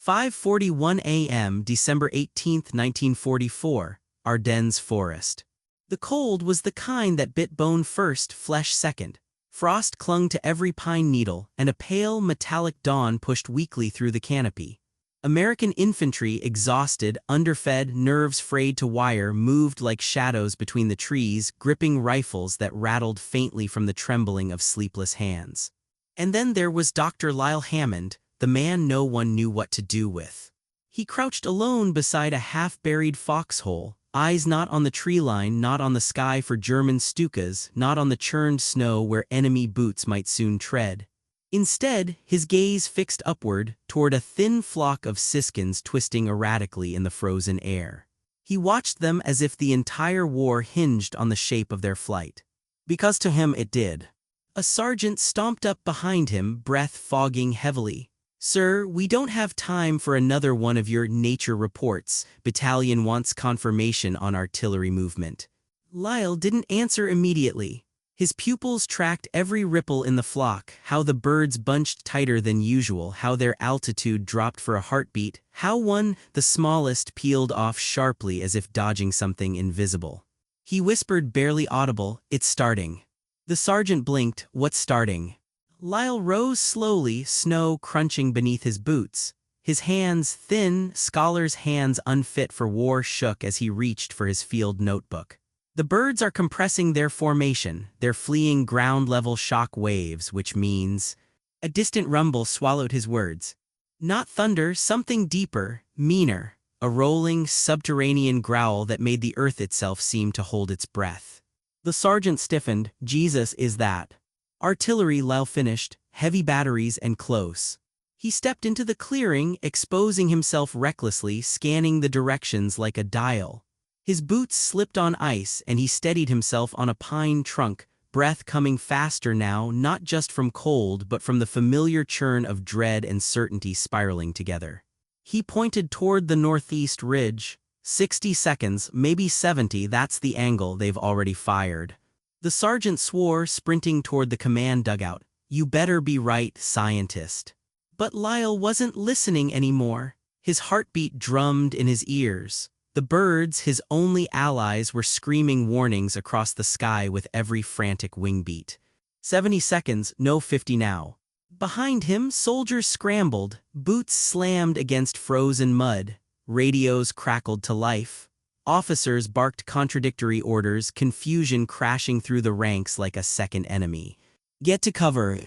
5:41 a.m. December 18, 1944, Ardennes Forest. The cold was the kind that bit bone first, flesh second. Frost clung to every pine needle, and a pale, metallic dawn pushed weakly through the canopy. American infantry, exhausted, underfed, nerves frayed to wire, moved like shadows between the trees, gripping rifles that rattled faintly from the trembling of sleepless hands. And then there was Dr. Lyle Hammond, the man no one knew what to do with. He crouched alone beside a half-buried foxhole, eyes not on the tree line, not on the sky for German Stukas, not on the churned snow where enemy boots might soon tread. Instead, his gaze fixed upward, toward a thin flock of siskins twisting erratically in the frozen air. He watched them as if the entire war hinged on the shape of their flight. Because to him it did. A sergeant stomped up behind him, breath fogging heavily. "Sir, we don't have time for another one of your nature reports. Battalion wants confirmation on artillery movement." Lyle didn't answer immediately. His pupils tracked every ripple in the flock, how the birds bunched tighter than usual, how their altitude dropped for a heartbeat, how one, the smallest, peeled off sharply as if dodging something invisible. He whispered, barely audible, "It's starting." The sergeant blinked. "What's starting?" Lyle rose slowly, snow crunching beneath his boots. His hands, thin, scholar's hands unfit for war, shook as he reached for his field notebook. "The birds are compressing their formation. They're fleeing ground-level shock waves, which means—" A distant rumble swallowed his words. Not thunder, something deeper, meaner, a rolling, subterranean growl that made the earth itself seem to hold its breath. The sergeant stiffened. "Jesus, is that?" "Artillery," Lyle finished, "heavy batteries and close." He stepped into the clearing, exposing himself recklessly, scanning the directions like a dial. His boots slipped on ice, and he steadied himself on a pine trunk, breath coming faster now, not just from cold but from the familiar churn of dread and certainty spiraling together. He pointed toward the northeast ridge. 60 seconds, maybe 70, that's the angle. They've already fired. The sergeant swore, sprinting toward the command dugout. "You better be right, scientist." But Lyle wasn't listening anymore. His heartbeat drummed in his ears. The birds, his only allies, were screaming warnings across the sky with every frantic wing beat. 70 seconds, no 50 now. Behind him, soldiers scrambled, boots slammed against frozen mud, radios crackled to life. Officers barked contradictory orders, confusion crashing through the ranks like a second enemy. "Get to cover.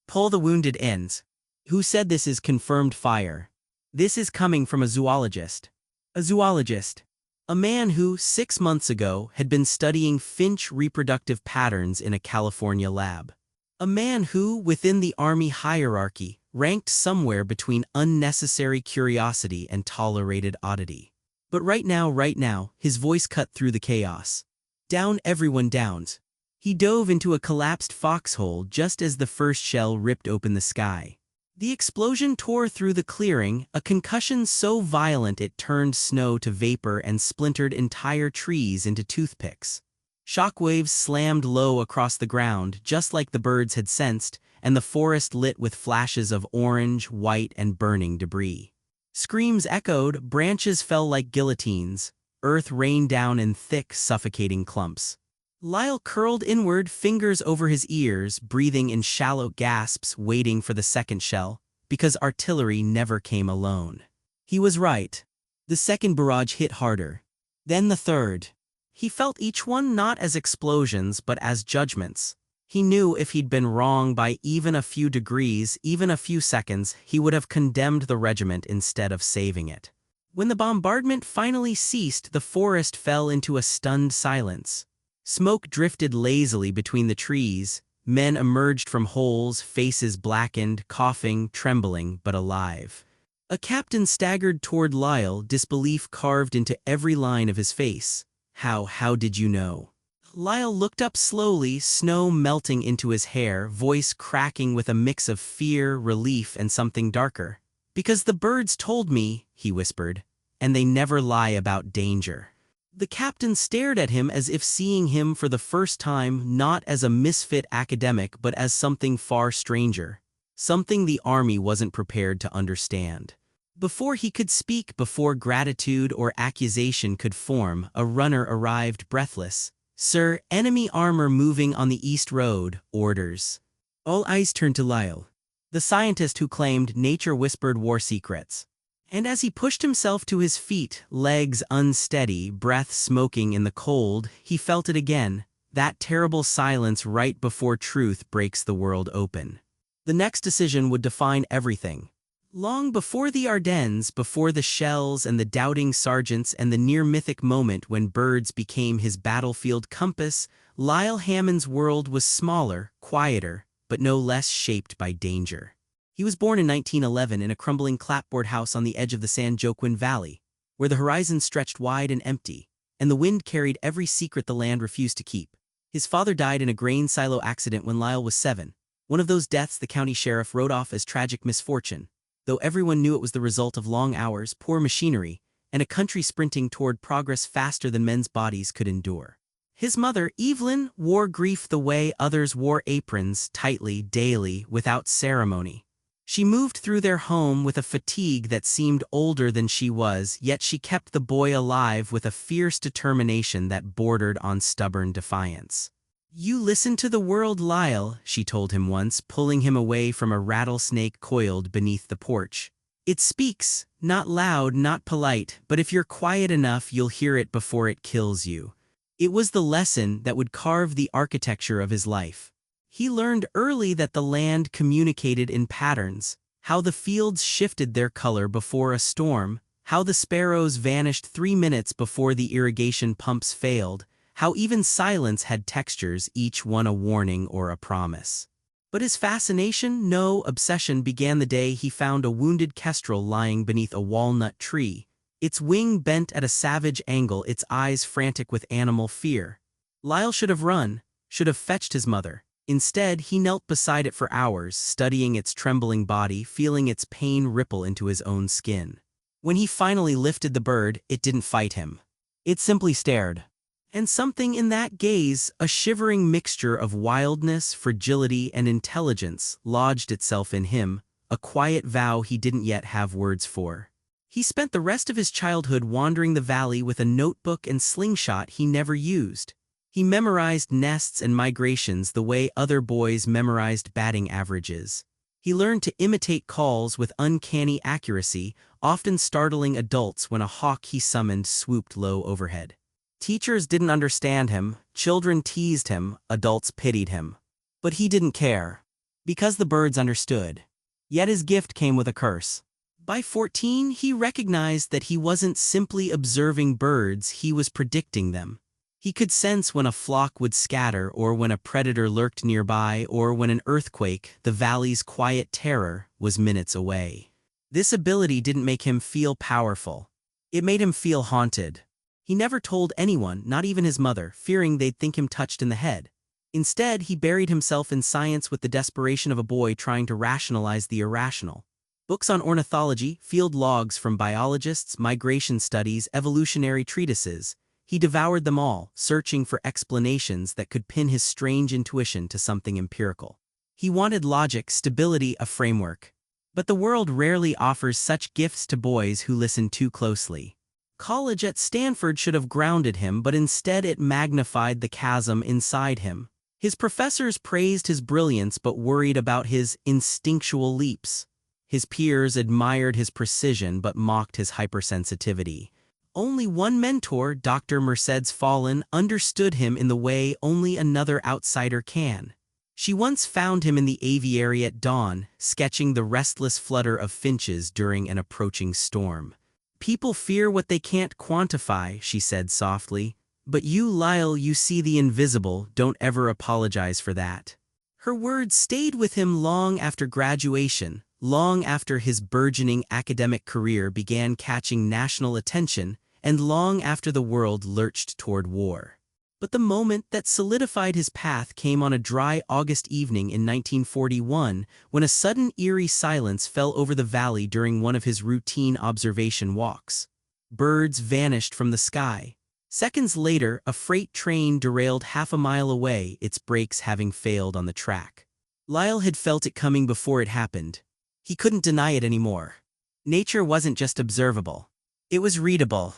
Pull the wounded ends." "Who said this is confirmed fire?" "This is coming from a zoologist." A zoologist. A man who, 6 months ago, had been studying finch reproductive patterns in a California lab. A man who, within the Army hierarchy, ranked somewhere between unnecessary curiosity and tolerated oddity. But right now, his voice cut through the chaos. "Down, everyone, downs." He dove into a collapsed foxhole just as the first shell ripped open the sky. The explosion tore through the clearing, a concussion so violent it turned snow to vapor and splintered entire trees into toothpicks. Shockwaves slammed low across the ground, just like the birds had sensed, and the forest lit with flashes of orange, white, and burning debris. Screams echoed, branches fell like guillotines, earth rained down in thick, suffocating clumps. Lyle curled inward, fingers over his ears, breathing in shallow gasps, waiting for the second shell, because artillery never came alone. He was right. The second barrage hit harder. Then the third. He felt each one not as explosions but as judgments. He knew if he'd been wrong by even a few degrees, even a few seconds, he would have condemned the regiment instead of saving it. When the bombardment finally ceased, the forest fell into a stunned silence. Smoke drifted lazily between the trees. Men emerged from holes, faces blackened, coughing, trembling, but alive. A captain staggered toward Lyle, disbelief carved into every line of his face. How did you know?" Lyle looked up slowly, snow melting into his hair, voice cracking with a mix of fear, relief, and something darker. "Because the birds told me," he whispered, "and they never lie about danger." The captain stared at him as if seeing him for the first time, not as a misfit academic but as something far stranger, something the Army wasn't prepared to understand. Before he could speak, before gratitude or accusation could form, a runner arrived breathless. "Sir, enemy armor moving on the East Road, orders." All eyes turned to Lyle, the scientist who claimed nature whispered war secrets. And as he pushed himself to his feet, legs unsteady, breath smoking in the cold, he felt it again, that terrible silence right before truth breaks the world open. The next decision would define everything. Long before the Ardennes, before the shells and the doubting sergeants and the near-mythic moment when birds became his battlefield compass, Lyle Hammond's world was smaller, quieter, but no less shaped by danger. He was born in 1911 in a crumbling clapboard house on the edge of the San Joaquin Valley, where the horizon stretched wide and empty, and the wind carried every secret the land refused to keep. His father died in a grain silo accident when Lyle was 7, one of those deaths the county sheriff wrote off as tragic misfortune, though everyone knew it was the result of long hours, poor machinery, and a country sprinting toward progress faster than men's bodies could endure. His mother, Evelyn, wore grief the way others wore aprons, tightly, daily, without ceremony. She moved through their home with a fatigue that seemed older than she was, yet she kept the boy alive with a fierce determination that bordered on stubborn defiance. "You listen to the world, Lyle," she told him once, pulling him away from a rattlesnake coiled beneath the porch. "It speaks, not loud, not polite, but if you're quiet enough, you'll hear it before it kills you." It was the lesson that would carve the architecture of his life. He learned early that the land communicated in patterns, how the fields shifted their color before a storm, how the sparrows vanished 3 minutes before the irrigation pumps failed, how even silence had textures, each one a warning or a promise. But his fascination, no obsession, began the day he found a wounded kestrel lying beneath a walnut tree, its wing bent at a savage angle, its eyes frantic with animal fear. Lyle should have run, should have fetched his mother. Instead, he knelt beside it for hours, studying its trembling body, feeling its pain ripple into his own skin. When he finally lifted the bird, it didn't fight him. It simply stared. And something in that gaze, a shivering mixture of wildness, fragility, and intelligence, lodged itself in him, a quiet vow he didn't yet have words for. He spent the rest of his childhood wandering the valley with a notebook and slingshot he never used. He memorized nests and migrations the way other boys memorized batting averages. He learned to imitate calls with uncanny accuracy, often startling adults when a hawk he summoned swooped low overhead. Teachers didn't understand him, children teased him, adults pitied him. But he didn't care, because the birds understood. Yet his gift came with a curse. By 14, he recognized that he wasn't simply observing birds, he was predicting them. He could sense when a flock would scatter, or when a predator lurked nearby, or when an earthquake, the valley's quiet terror, was minutes away. This ability didn't make him feel powerful. It made him feel haunted. He never told anyone, not even his mother, fearing they'd think him touched in the head. Instead, he buried himself in science with the desperation of a boy trying to rationalize the irrational. Books on ornithology, field logs from biologists, migration studies, evolutionary treatises. He devoured them all, searching for explanations that could pin his strange intuition to something empirical. He wanted logic, stability, a framework. But the world rarely offers such gifts to boys who listen too closely. College at Stanford should have grounded him, but instead it magnified the chasm inside him. His professors praised his brilliance but worried about his instinctual leaps. His peers admired his precision but mocked his hypersensitivity. Only one mentor, Dr. Mercedes Fallon, understood him in the way only another outsider can. She once found him in the aviary at dawn, sketching the restless flutter of finches during an approaching storm. "People fear what they can't quantify," she said softly. "But you, Lyle, you see the invisible, don't ever apologize for that." Her words stayed with him long after graduation, long after his burgeoning academic career began catching national attention, and long after the world lurched toward war. But the moment that solidified his path came on a dry August evening in 1941, when a sudden eerie silence fell over the valley during one of his routine observation walks. Birds vanished from the sky. Seconds later, a freight train derailed half a mile away, its brakes having failed on the track. Lyle had felt it coming before it happened. He couldn't deny it anymore. Nature wasn't just observable. It was readable,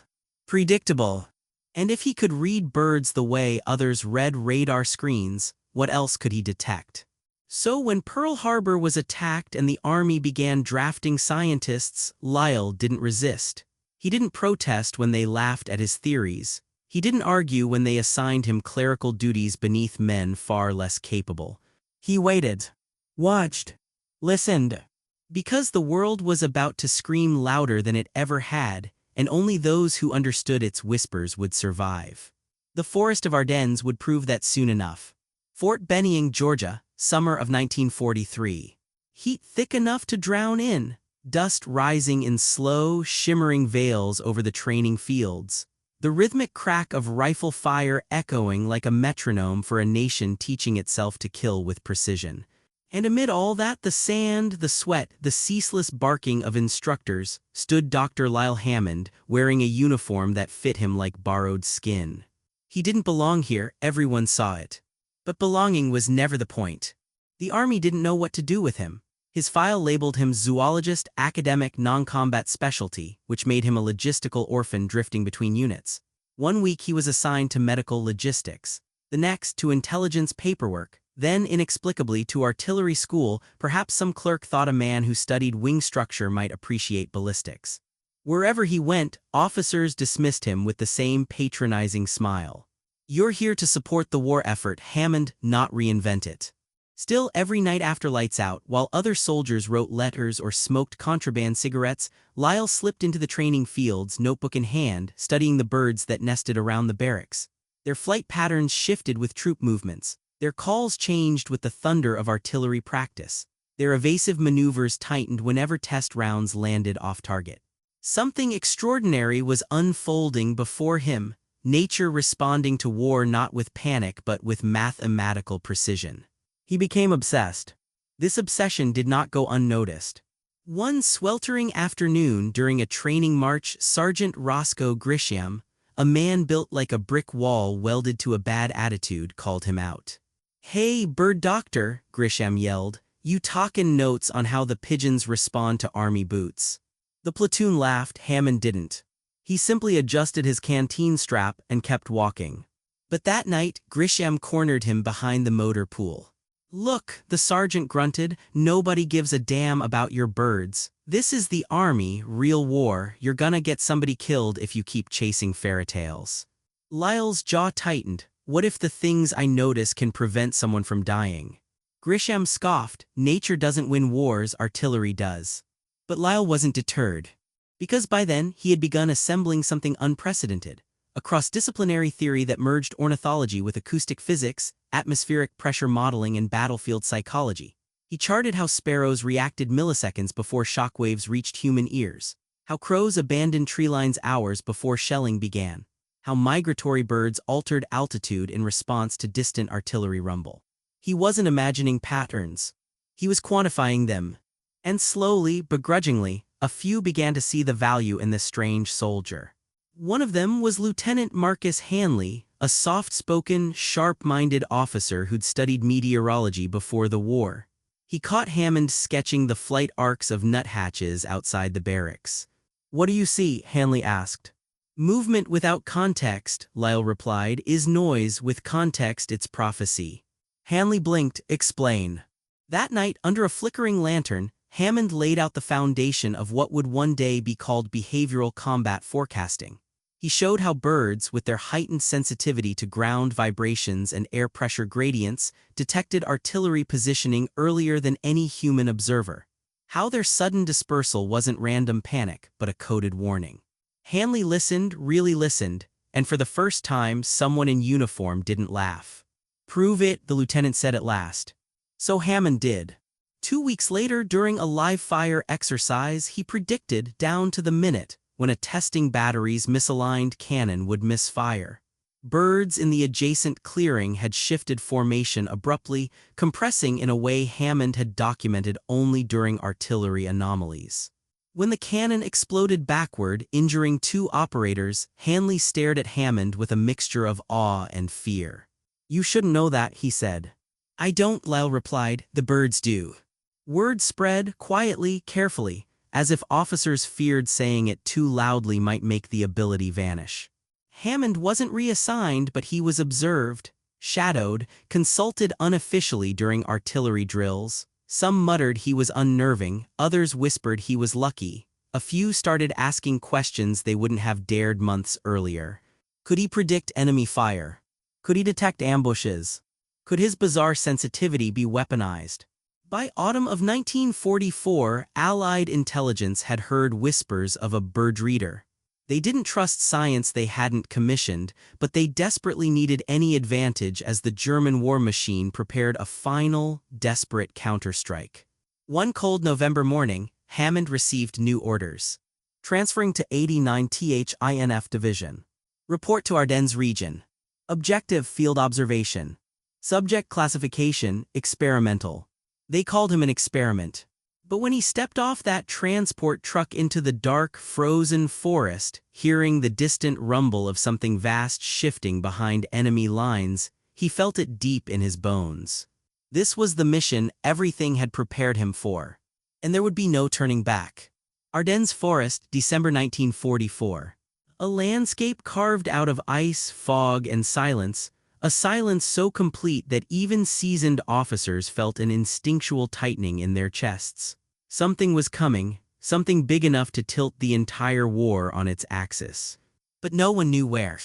predictable. And if he could read birds the way others read radar screens, what else could he detect? So when Pearl Harbor was attacked and the Army began drafting scientists, Lyle didn't resist. He didn't protest when they laughed at his theories. He didn't argue when they assigned him clerical duties beneath men far less capable. He waited, watched, listened. Because the world was about to scream louder than it ever had, and only those who understood its whispers would survive. The forest of Ardennes would prove that soon enough. Fort Benning, Georgia, summer of 1943. Heat thick enough to drown in, dust rising in slow, shimmering veils over the training fields. The rhythmic crack of rifle fire echoing like a metronome for a nation teaching itself to kill with precision. And amid all that, the sand, the sweat, the ceaseless barking of instructors, stood Dr. Lyle Hammond, wearing a uniform that fit him like borrowed skin. He didn't belong here, everyone saw it. But belonging was never the point. The Army didn't know what to do with him. His file labeled him zoologist, academic, non-combat specialty, which made him a logistical orphan drifting between units. One week he was assigned to medical logistics, the next to intelligence paperwork, then inexplicably to artillery school. Perhaps some clerk thought a man who studied wing structure might appreciate ballistics. Wherever he went, officers dismissed him with the same patronizing smile. "You're here to support the war effort, Hammond, not reinvent it." Still, every night after lights out, while other soldiers wrote letters or smoked contraband cigarettes, Lyle slipped into the training fields, notebook in hand, studying the birds that nested around the barracks. Their flight patterns shifted with troop movements. Their calls changed with the thunder of artillery practice. Their evasive maneuvers tightened whenever test rounds landed off target. Something extraordinary was unfolding before him, nature responding to war not with panic but with mathematical precision. He became obsessed. This obsession did not go unnoticed. One sweltering afternoon during a training march, Sergeant Roscoe Grisham, a man built like a brick wall welded to a bad attitude, called him out. "Hey, bird doctor," Grisham yelled, "you talkin' notes on how the pigeons respond to Army boots?" The platoon laughed. Hammond didn't. He simply adjusted his canteen strap and kept walking. But that night, Grisham cornered him behind the motor pool. "Look," the sergeant grunted, "nobody gives a damn about your birds. This is the Army, real war. You're gonna get somebody killed if you keep chasing fairy tales." Lyle's jaw tightened. "What if the things I notice can prevent someone from dying?" Grisham scoffed. "Nature doesn't win wars, artillery does." But Lyle wasn't deterred. Because by then, he had begun assembling something unprecedented. A cross-disciplinary theory that merged ornithology with acoustic physics, atmospheric pressure modeling, and battlefield psychology. He charted how sparrows reacted milliseconds before shockwaves reached human ears, how crows abandoned tree lines hours before shelling began, how migratory birds altered altitude in response to distant artillery rumble. He wasn't imagining patterns. He was quantifying them. And slowly, begrudgingly, a few began to see the value in this strange soldier. One of them was Lieutenant Marcus Hanley, a soft-spoken, sharp-minded officer who'd studied meteorology before the war. He caught Hammond sketching the flight arcs of nuthatches outside the barracks. "What do you see?" Hanley asked. "Movement without context," Lyle replied, "is noise. With context, it's prophecy." Hanley blinked. "Explain." That night, under a flickering lantern, Hammond laid out the foundation of what would one day be called behavioral combat forecasting. He showed how birds, with their heightened sensitivity to ground vibrations and air pressure gradients, detected artillery positioning earlier than any human observer. How their sudden dispersal wasn't random panic, but a coded warning. Hanley listened, really listened, and for the first time, someone in uniform didn't laugh. "Prove it," the lieutenant said at last. So Hammond did. 2 weeks later, during a live-fire exercise, he predicted, down to the minute, when a testing battery's misaligned cannon would misfire. Birds in the adjacent clearing had shifted formation abruptly, compressing in a way Hammond had documented only during artillery anomalies. When the cannon exploded backward, injuring 2 operators, Hanley stared at Hammond with a mixture of awe and fear. "You shouldn't know that," he said. "I don't," Lyle replied. "The birds do." Word spread, quietly, carefully. as if officers feared saying it too loudly might make the ability vanish. Hammond wasn't reassigned, but he was observed, shadowed, consulted unofficially during artillery drills. Some muttered he was unnerving, others whispered he was lucky. A few started asking questions they wouldn't have dared months earlier. Could he predict enemy fire? Could he detect ambushes? Could his bizarre sensitivity be weaponized? By autumn of 1944, Allied intelligence had heard whispers of a bird reader. They didn't trust science they hadn't commissioned, but they desperately needed any advantage as the German war machine prepared a final, desperate counterstrike. One cold November morning, Hammond received new orders. Transferring to 89th INF Division. Report to Ardennes region. Objective field observation. Subject classification, experimental. They called him an experiment. But when he stepped off that transport truck into the dark, frozen forest, hearing the distant rumble of something vast shifting behind enemy lines, he felt it deep in his bones. This was the mission everything had prepared him for. And there would be no turning back. Ardennes Forest, December 1944. A landscape carved out of ice, fog, and silence, a silence so complete that even seasoned officers felt an instinctual tightening in their chests. Something was coming, something big enough to tilt the entire war on its axis. But no one knew where.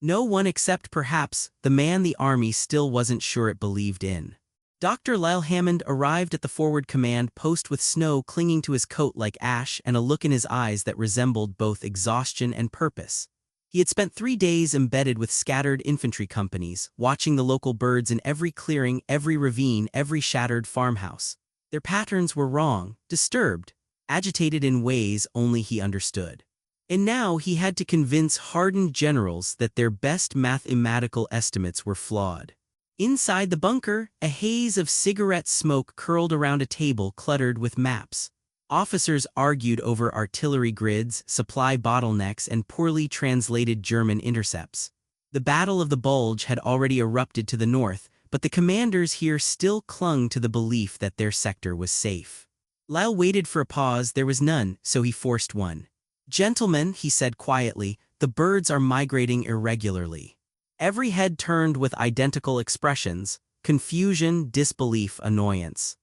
No one except perhaps the man the army still wasn't sure it believed in. Dr. Lyle Hammond arrived at the forward command post with snow clinging to his coat like ash and a look in his eyes that resembled both exhaustion and purpose. He had spent 3 days embedded with scattered infantry companies, watching the local birds in every clearing, every ravine, every shattered farmhouse. Their patterns were wrong, disturbed, agitated in ways only he understood. And now he had to convince hardened generals that their best mathematical estimates were flawed. Inside the bunker, a haze of cigarette smoke curled around a table cluttered with maps. Officers argued over artillery grids, supply bottlenecks, and poorly translated German intercepts. The Battle of the Bulge had already erupted to the north, but the commanders here still clung to the belief that their sector was safe. Lyle waited for a pause. There was none, so he forced one. "Gentlemen," he said quietly, "the birds are migrating irregularly." Every head turned with identical expressions: confusion, disbelief, annoyance.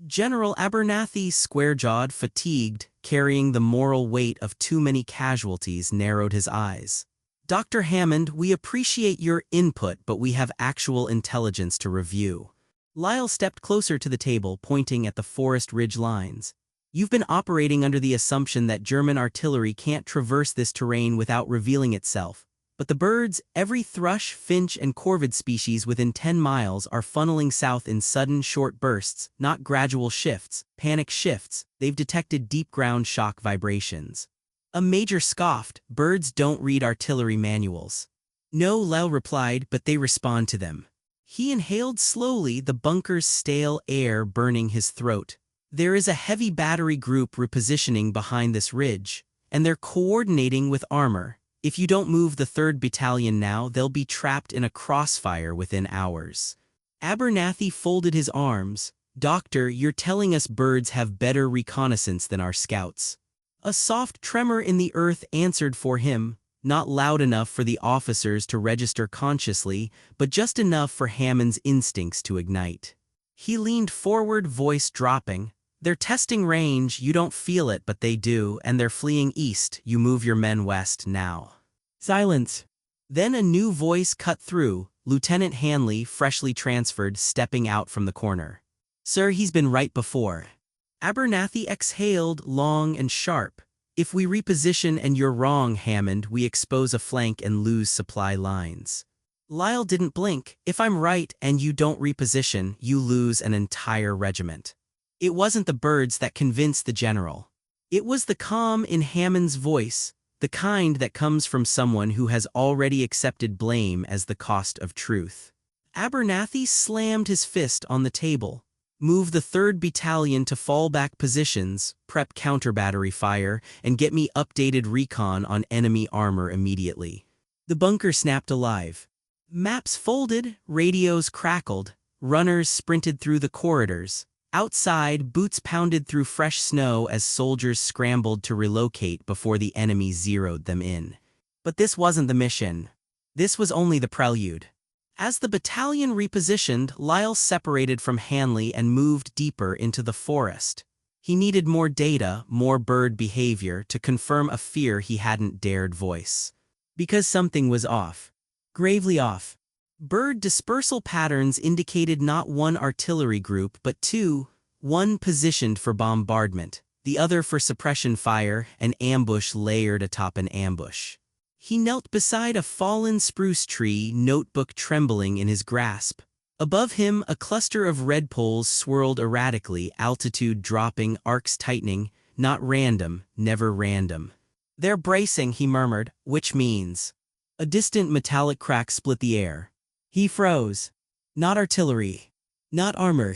General Abernathy, square-jawed, fatigued, carrying the moral weight of too many casualties, narrowed his eyes. "Dr. Hammond, we appreciate your input, but we have actual intelligence to review." Lyle stepped closer to the table, pointing at the forest ridge lines. "You've been operating under the assumption that German artillery can't traverse this terrain without revealing itself. But the birds, every thrush, finch, and corvid species within 10 miles are funneling south in sudden, short bursts, not gradual shifts, panic shifts. They've detected deep ground shock vibrations." A major scoffed, "Birds don't read artillery manuals." "No," Lyle replied, "but they respond to them." He inhaled slowly, the bunker's stale air burning his throat. "There is a heavy battery group repositioning behind this ridge, and they're coordinating with armor. If you don't move the 3rd Battalion now, they'll be trapped in a crossfire within hours." Abernathy folded his arms. "Doctor, you're telling us birds have better reconnaissance than our scouts." A soft tremor in the earth answered for him, not loud enough for the officers to register consciously, but just enough for Hammond's instincts to ignite. He leaned forward, voice dropping. "They're testing range, you don't feel it, but they do, and they're fleeing east. You move your men west now." Silence. Then a new voice cut through, Lieutenant Hanley, freshly transferred, stepping out from the corner. "Sir, he's been right before." Abernathy exhaled, long and sharp. "If we reposition and you're wrong, Hammond, we expose a flank and lose supply lines." Lyle didn't blink. "If I'm right and you don't reposition, you lose an entire regiment." It wasn't the birds that convinced the general. It was the calm in Hammond's voice, the kind that comes from someone who has already accepted blame as the cost of truth. Abernathy slammed his fist on the table. "Move the 3rd Battalion to fallback positions, prep counter-battery fire, and get me updated recon on enemy armor immediately." The bunker snapped alive. Maps folded, radios crackled, runners sprinted through the corridors. Outside, boots pounded through fresh snow as soldiers scrambled to relocate before the enemy zeroed them in. But this wasn't the mission. This was only the prelude. As the battalion repositioned, Lyle separated from Hanley and moved deeper into the forest. He needed more data, more bird behavior, to confirm a fear he hadn't dared voice. Because something was off. Gravely off. Bird dispersal patterns indicated not one artillery group but two, one positioned for bombardment, the other for suppression fire, an ambush layered atop an ambush. He knelt beside a fallen spruce tree, notebook trembling in his grasp. Above him, a cluster of redpolls swirled erratically, altitude dropping, arcs tightening, not random, never random. "They're bracing," he murmured, "which means..." A distant metallic crack split the air. He froze. Not artillery. Not armor.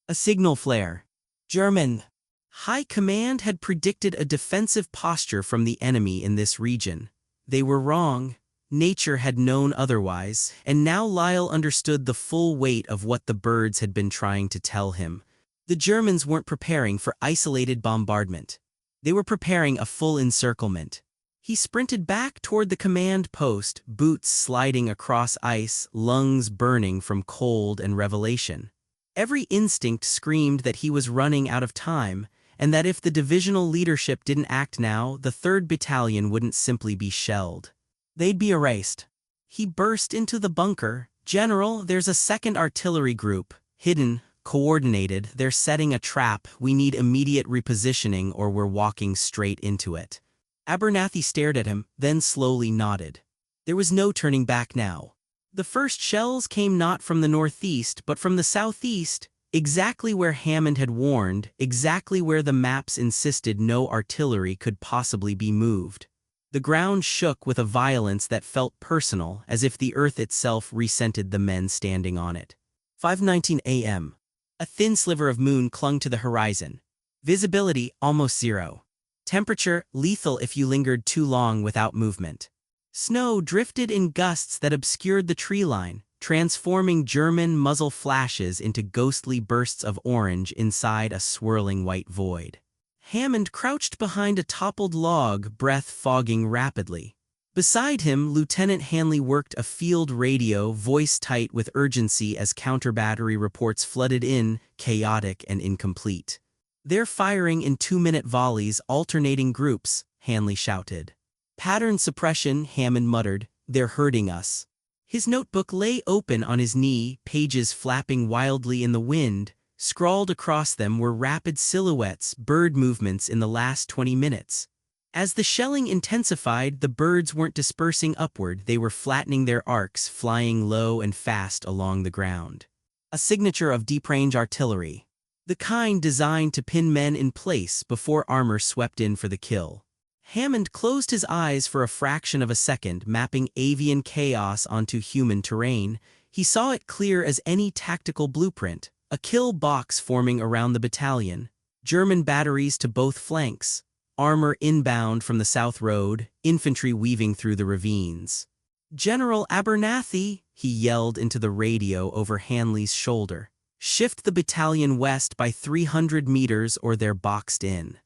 A signal flare. German. High Command had predicted a defensive posture from the enemy in this region. They were wrong. Nature had known otherwise, and now Lyle understood the full weight of what the birds had been trying to tell him. The Germans weren't preparing for isolated bombardment. They were preparing a full encirclement. He sprinted back toward the command post, boots sliding across ice, lungs burning from cold and revelation. Every instinct screamed that he was running out of time, and that if the divisional leadership didn't act now, the 3rd Battalion wouldn't simply be shelled. They'd be erased. He burst into the bunker. "General, there's a 2nd Artillery group. Hidden, coordinated, they're setting a trap. We need immediate repositioning or we're walking straight into it." Abernathy stared at him, then slowly nodded. There was no turning back now. The first shells came not from the northeast but from the southeast, exactly where Hammond had warned, exactly where the maps insisted no artillery could possibly be moved. The ground shook with a violence that felt personal, as if the earth itself resented the men standing on it. 5:19 a.m. A thin sliver of moon clung to the horizon. Visibility almost zero. Temperature lethal if you lingered too long without movement. Snow drifted in gusts that obscured the tree line, transforming German muzzle flashes into ghostly bursts of orange inside a swirling white void. Hammond crouched behind a toppled log, breath fogging rapidly. Beside him, Lieutenant Hanley worked a field radio, voice tight with urgency as counter-battery reports flooded in, chaotic and incomplete. "They're firing in 2-minute volleys, alternating groups," Hanley shouted. "Pattern suppression," Hammond muttered. "They're hurting us." His notebook lay open on his knee, pages flapping wildly in the wind. Scrawled across them were rapid silhouettes, bird movements in the last 20 minutes. As the shelling intensified, the birds weren't dispersing upward, they were flattening their arcs, flying low and fast along the ground. A signature of deep-range artillery. The kind designed to pin men in place before armor swept in for the kill. Hammond closed his eyes for a fraction of a second, mapping avian chaos onto human terrain. He saw it clear as any tactical blueprint. A kill box forming around the battalion. German batteries to both flanks. Armor inbound from the south road, infantry weaving through the ravines. "General Abernathy," he yelled into the radio over Hanley's shoulder. "Shift the battalion west by 300 meters or they're boxed in."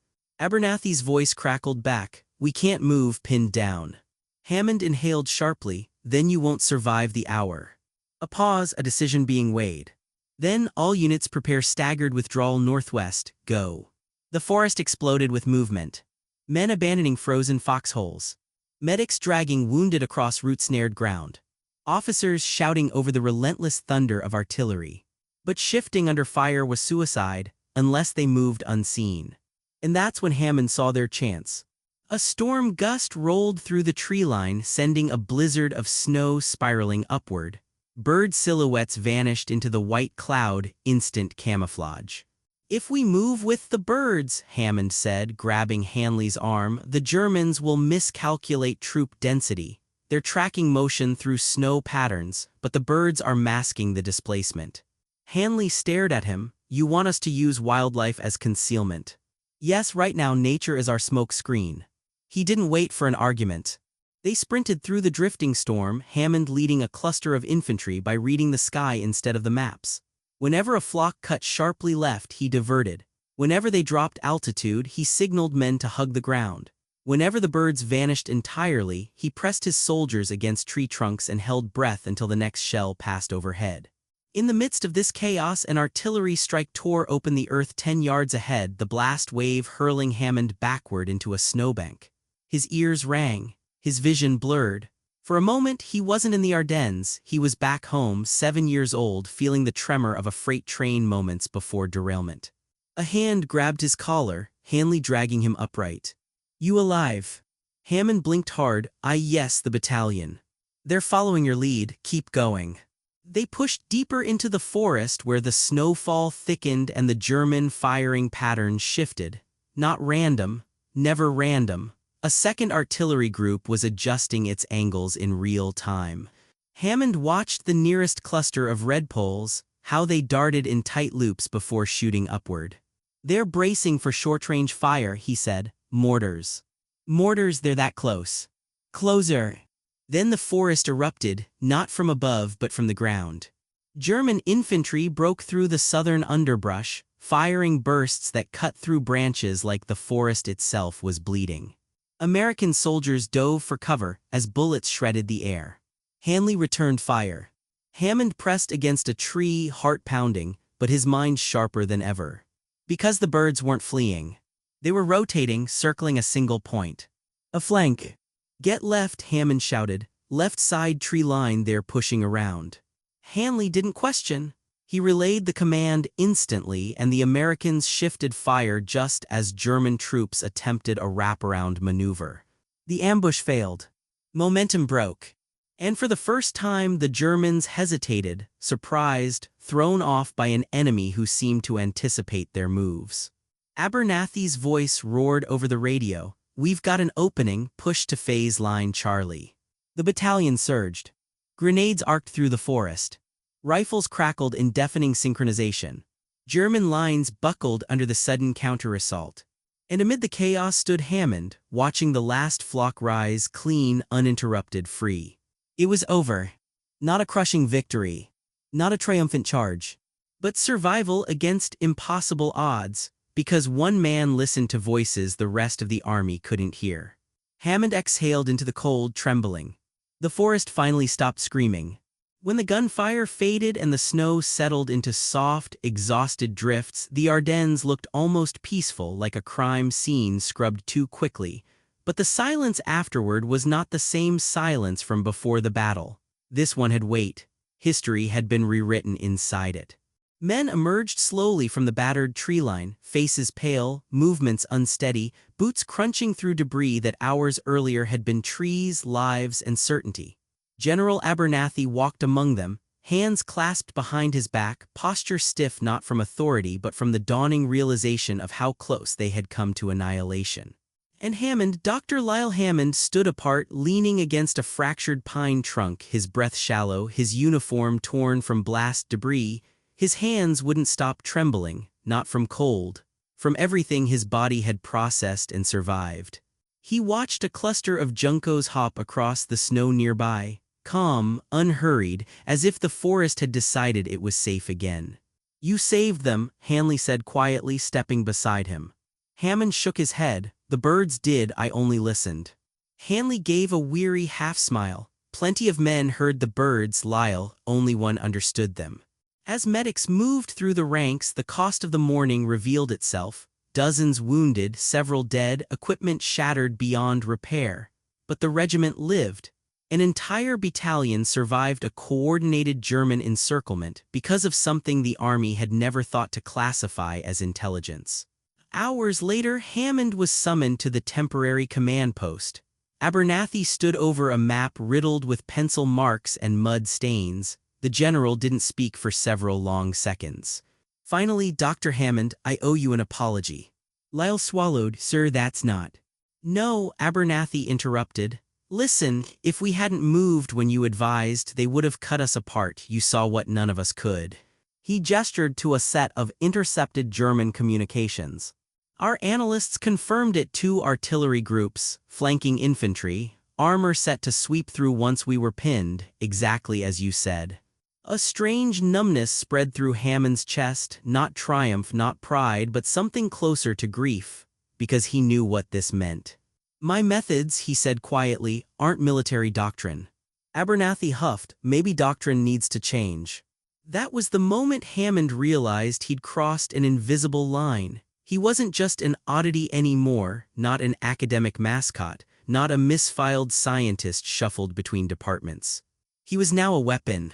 Abernathy's voice crackled back. "We can't move pinned down." Hammond inhaled sharply. "Then you won't survive the hour." A pause, a decision being weighed. "Then all units prepare staggered withdrawal northwest. Go." The forest exploded with movement. Men abandoning frozen foxholes. Medics dragging wounded across root-snared ground. Officers shouting over the relentless thunder of artillery. But shifting under fire was suicide, unless they moved unseen. And that's when Hammond saw their chance. A storm gust rolled through the tree line, sending a blizzard of snow spiraling upward. Bird silhouettes vanished into the white cloud, instant camouflage. "If we move with the birds," Hammond said, grabbing Hanley's arm, "the Germans will miscalculate troop density. They're tracking motion through snow patterns, but the birds are masking the displacement." Hanley stared at him. "You want us to use wildlife as concealment?" "Yes, right now nature is our smoke screen." He didn't wait for an argument. They sprinted through the drifting storm, Hammond leading a cluster of infantry by reading the sky instead of the maps. Whenever a flock cut sharply left, he diverted. Whenever they dropped altitude, he signaled men to hug the ground. Whenever the birds vanished entirely, he pressed his soldiers against tree trunks and held breath until the next shell passed overhead. In the midst of this chaos, an artillery strike tore open the earth 10 yards ahead, the blast wave hurling Hammond backward into a snowbank. His ears rang, his vision blurred. For a moment, he wasn't in the Ardennes, he was back home, 7 years old, feeling the tremor of a freight train moments before derailment. A hand grabbed his collar, Hanley dragging him upright. "You alive?" Hammond blinked hard. Yes, the battalion." "They're following your lead, keep going." They pushed deeper into the forest where the snowfall thickened and the German firing pattern shifted. Not random, never random. A second artillery group was adjusting its angles in real time. Hammond watched the nearest cluster of redpolls, how they darted in tight loops before shooting upward. "They're bracing for short-range fire," he said. "Mortars. Mortars, they're that close. Closer." Then the forest erupted, not from above but from the ground. German infantry broke through the southern underbrush, firing bursts that cut through branches like the forest itself was bleeding. American soldiers dove for cover as bullets shredded the air. Hanley returned fire. Hammond pressed against a tree, heart pounding, but his mind sharper than ever. Because the birds weren't fleeing. They were rotating, circling a single point. "A flank." "Get left," Hammond shouted. "Left side tree line, they're pushing around." Hanley didn't question. He relayed the command instantly, and the Americans shifted fire just as German troops attempted a wraparound maneuver. The ambush failed. Momentum broke. And for the first time, the Germans hesitated, surprised, thrown off by an enemy who seemed to anticipate their moves. Abernathy's voice roared over the radio. "We've got an opening, push to phase line Charlie." The battalion surged. Grenades arced through the forest. Rifles crackled in deafening synchronization. German lines buckled under the sudden counter-assault. And amid the chaos stood Hammond, watching the last flock rise clean, uninterrupted, free. It was over. Not a crushing victory. Not a triumphant charge. But survival against impossible odds. Because one man listened to voices the rest of the army couldn't hear. Hammond exhaled into the cold, trembling. The forest finally stopped screaming. When the gunfire faded and the snow settled into soft, exhausted drifts, the Ardennes looked almost peaceful, like a crime scene scrubbed too quickly. But the silence afterward was not the same silence from before the battle. This one had weight. History had been rewritten inside it. Men emerged slowly from the battered tree line, faces pale, movements unsteady, boots crunching through debris that hours earlier had been trees, lives, and certainty. General Abernathy walked among them, hands clasped behind his back, posture stiff not from authority but from the dawning realization of how close they had come to annihilation. And Hammond, Dr. Lyle Hammond, stood apart, leaning against a fractured pine trunk, his breath shallow, his uniform torn from blast debris. His hands wouldn't stop trembling, not from cold, from everything his body had processed and survived. He watched a cluster of juncos hop across the snow nearby, calm, unhurried, as if the forest had decided it was safe again. "You saved them," Hanley said quietly, stepping beside him. Hammond shook his head. "The birds did, I only listened." Hanley gave a weary half-smile. Plenty of men heard the birds, Lyle, only one understood them. As medics moved through the ranks, the cost of the morning revealed itself. Dozens wounded, several dead, equipment shattered beyond repair. But the regiment lived. An entire battalion survived a coordinated German encirclement because of something the army had never thought to classify as intelligence. Hours later, Hammond was summoned to the temporary command post. Abernathy stood over a map riddled with pencil marks and mud stains. The general didn't speak for several long seconds. Finally, "Dr. Hammond, I owe you an apology." Lyle swallowed. "Sir, that's not." "No," Abernathy interrupted. "Listen, if we hadn't moved when you advised, they would have cut us apart. You saw what none of us could." He gestured to a set of intercepted German communications. "Our analysts confirmed it. 2 artillery groups, flanking infantry, armor set to sweep through once we were pinned, exactly as you said." A strange numbness spread through Hammond's chest, not triumph, not pride, but something closer to grief, because he knew what this meant. "My methods," he said quietly, "aren't military doctrine." Abernathy huffed, "Maybe doctrine needs to change." That was the moment Hammond realized he'd crossed an invisible line. He wasn't just an oddity anymore, not an academic mascot, not a misfiled scientist shuffled between departments. He was now a weapon.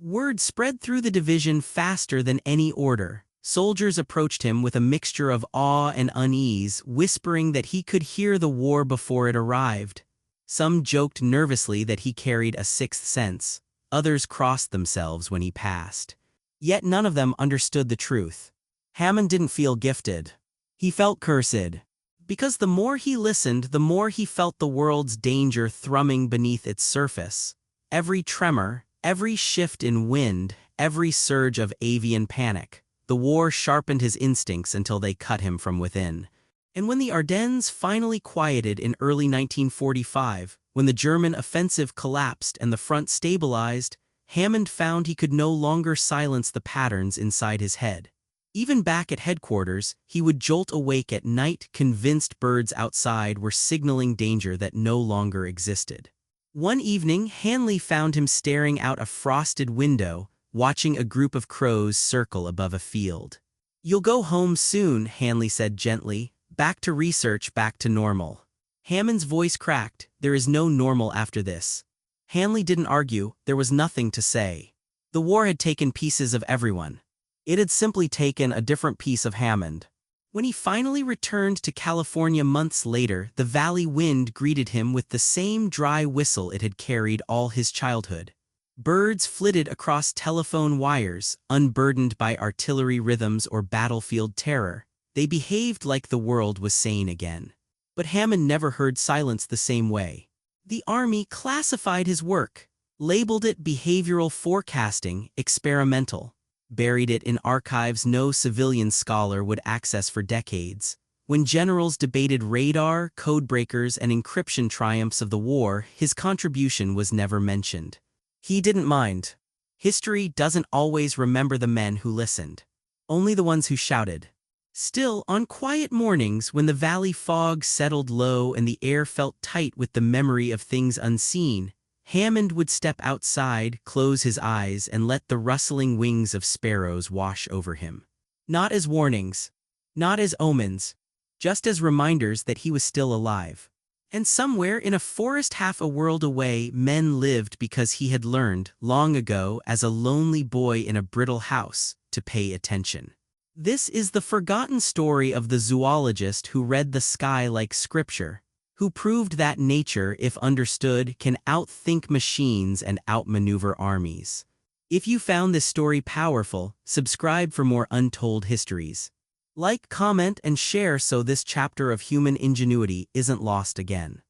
Word spread through the division faster than any order. Soldiers approached him with a mixture of awe and unease, whispering that he could hear the war before it arrived. Some joked nervously that he carried a sixth sense. Others crossed themselves when he passed. Yet none of them understood the truth. Hammond didn't feel gifted. He felt cursed. Because the more he listened, the more he felt the world's danger thrumming beneath its surface. Every tremor, every shift in wind, every surge of avian panic. The war sharpened his instincts until they cut him from within. And when the Ardennes finally quieted in early 1945, when the German offensive collapsed and the front stabilized, Hammond found he could no longer silence the patterns inside his head. Even back at headquarters, he would jolt awake at night, convinced birds outside were signaling danger that no longer existed. One evening, Hanley found him staring out a frosted window, watching a group of crows circle above a field. "You'll go home soon," Hanley said gently. "Back to research, back to normal." Hammond's voice cracked. "There is no normal after this." Hanley didn't argue. There was nothing to say. The war had taken pieces of everyone. It had simply taken a different piece of Hammond. When he finally returned to California months later, the valley wind greeted him with the same dry whistle it had carried all his childhood. Birds flitted across telephone wires, unburdened by artillery rhythms or battlefield terror. They behaved like the world was sane again. But Hammond never heard silence the same way. The Army classified his work, labeled it behavioral forecasting, experimental, buried it in archives no civilian scholar would access for decades. When generals debated radar, codebreakers, and encryption triumphs of the war, his contribution was never mentioned. He didn't mind. History doesn't always remember the men who listened, only the ones who shouted. Still, on quiet mornings when the valley fog settled low and the air felt tight with the memory of things unseen, Hammond would step outside, close his eyes, and let the rustling wings of sparrows wash over him. Not as warnings, not as omens, just as reminders that he was still alive. And somewhere in a forest half a world away, men lived because he had learned, long ago as a lonely boy in a brittle house, to pay attention. This is the forgotten story of the zoologist who read the sky like scripture, who proved that nature, if understood, can outthink machines and outmaneuver armies. If you found this story powerful, subscribe for more untold histories. Like, comment, and share so this chapter of human ingenuity isn't lost again.